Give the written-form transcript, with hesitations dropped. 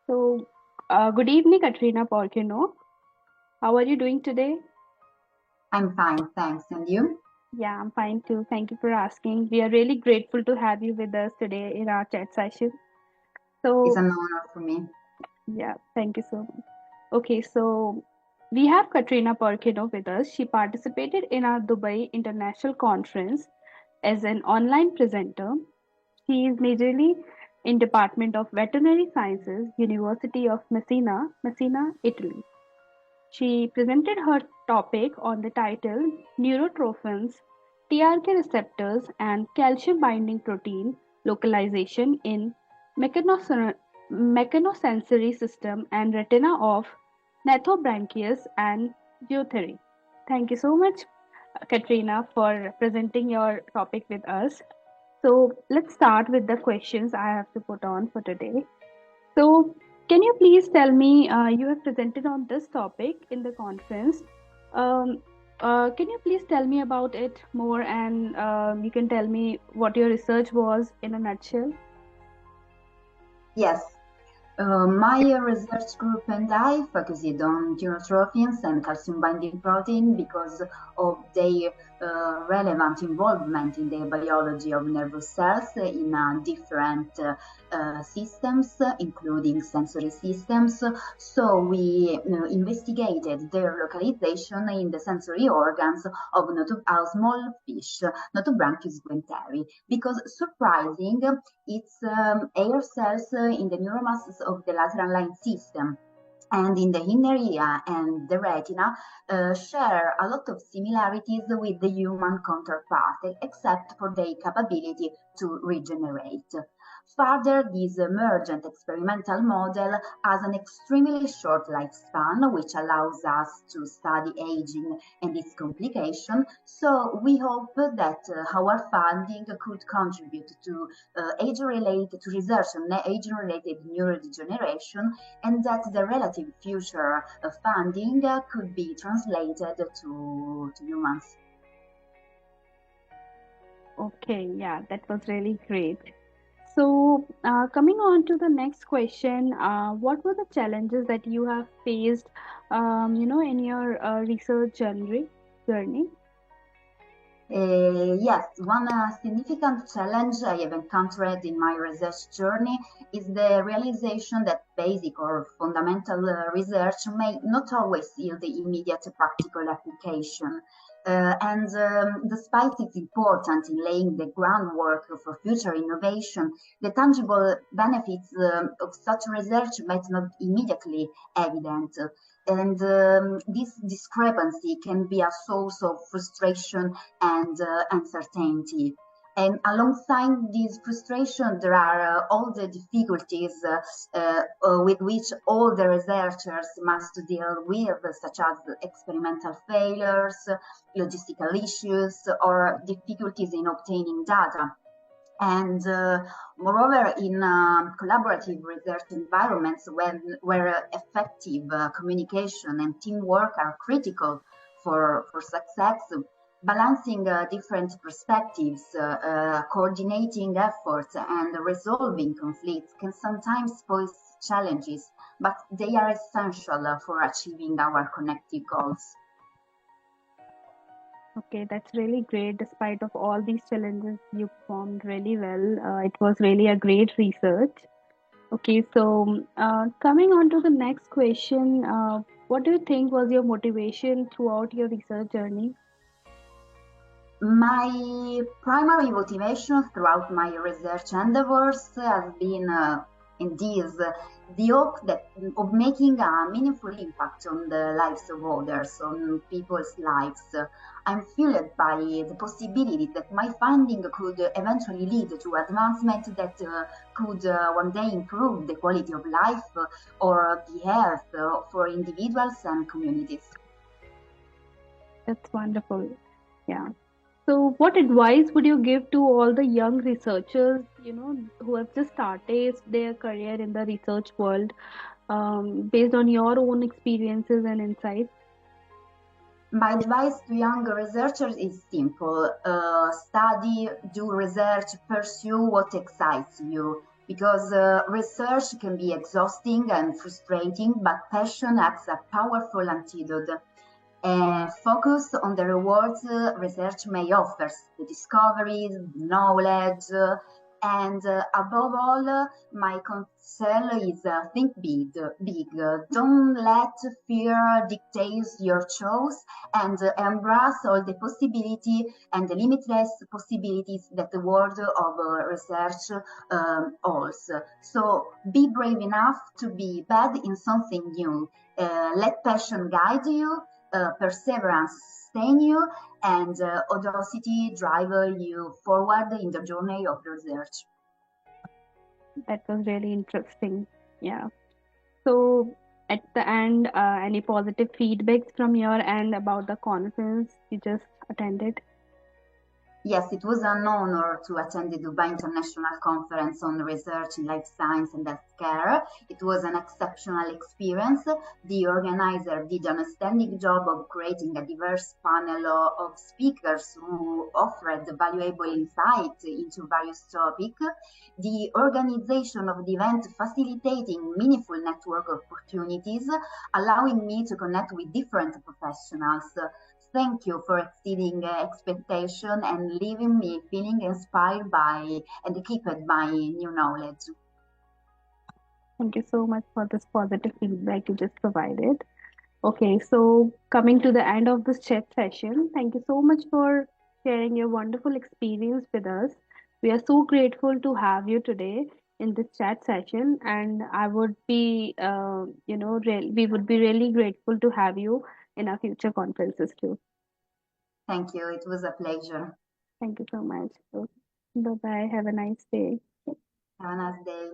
So, good evening, Katrina Porcino. How are you doing today? I'm fine, thanks. And you? Yeah, I'm fine too. Thank you for asking. We are really grateful to have you with us today in our chat session. It's So, an honor for me. yeah, thank you so much. Okay, so we have Katrina Porcino with us. She participated in our Dubai International Conference as an online presenter. She is majorly in Department of Veterinary Sciences, University of Messina, Italy. She presented her topic on the title Neurotrophins, TRK receptors, and calcium binding protein localization in mechanosensory system and retina of Nathobranchius and Geothry. Thank you so much, Katrina, for presenting your topic with us. So let's start with the questions I have to put on for today. So, can you please tell me, you have presented on this topic in the conference. Um, can you please tell me about it more and you can tell me what your research was in a nutshell? Yes, my research group and I focused on neurotrophins and calcium binding protein because of their relevant involvement in the biology of nervous cells in different systems, including sensory systems. So we investigated their localization in the sensory organs of a small fish, Notobranchus guenteri, because surprising, its air cells in the neuromasses of the lateral line system and in the inner ear and the retina share a lot of similarities with the human counterpart, except for their capability to regenerate. Further, this emergent experimental model has an extremely short lifespan, which allows us to study aging and its complication. So we hope that our funding could contribute to age-related to research on age-related neurodegeneration, and that the relative future funding could be translated to humans. Okay, yeah, that was really great. So, coming on to the next question, what were the challenges that you have faced, in your research journey? Yes, one significant challenge I have encountered in my research journey is the realization that basic or fundamental research may not always yield the immediate practical application. And despite its importance in laying the groundwork for future innovation, the tangible benefits of such research might not immediately evident. And this discrepancy can be a source of frustration and uncertainty. And alongside this frustration, there are all the difficulties with which all the researchers must deal with, such as experimental failures, logistical issues, or difficulties in obtaining data. And moreover, in collaborative research environments where effective communication and teamwork are critical for success, balancing different perspectives, coordinating efforts, and resolving conflicts can sometimes pose challenges, but they are essential for achieving our connective goals. Okay, that's really great. Despite of all these challenges, you performed really well. It was really a great research. Okay, so coming on to the next question, what do you think was your motivation throughout your research journey? My primary motivation throughout my research endeavors has been in this the hope that of making a meaningful impact on the lives of others, on people's lives. I'm fueled by the possibility that my finding could eventually lead to advancement that could one day improve the quality of life or the health for individuals and communities. That's wonderful. Yeah. So, what advice would you give to all the young researchers, who have just started their career in the research world, based on your own experiences and insights? My advice to young researchers is simple. Study, do research, pursue what excites you. because research can be exhausting and frustrating, but passion acts a powerful antidote. Focus on the rewards research may offer, the discoveries, knowledge, and above all, my counsel is think big. Don't let fear dictate your choice, and embrace all the possibility and the limitless possibilities that the world of research holds. So be brave enough to be bad in something new. Let passion guide you, perseverance sustain you, and audacity drive you forward in the journey of research. That was really interesting. Yeah. So at the end, any positive feedbacks from your end about the conference you just attended? Yes, it was an honor to attend the Dubai International Conference on Research in Life Science and Healthcare. It was an exceptional experience. The organizer did an outstanding job of creating a diverse panel of speakers who offered valuable insight into various topics. The organization of the event facilitating meaningful network opportunities, allowing me to connect with different professionals. Thank you for exceeding expectation and leaving me feeling inspired by and equipped by new knowledge. Thank you so much for this positive feedback you just provided. Okay, so coming to the end of this chat session, thank you so much for sharing your wonderful experience with us. We are so grateful to have you today in this chat session, and I would be, we would be really grateful to have you in our future conferences too. Thank you. It was a pleasure. Thank you so much. Bye bye. Have a nice day. Have a nice day.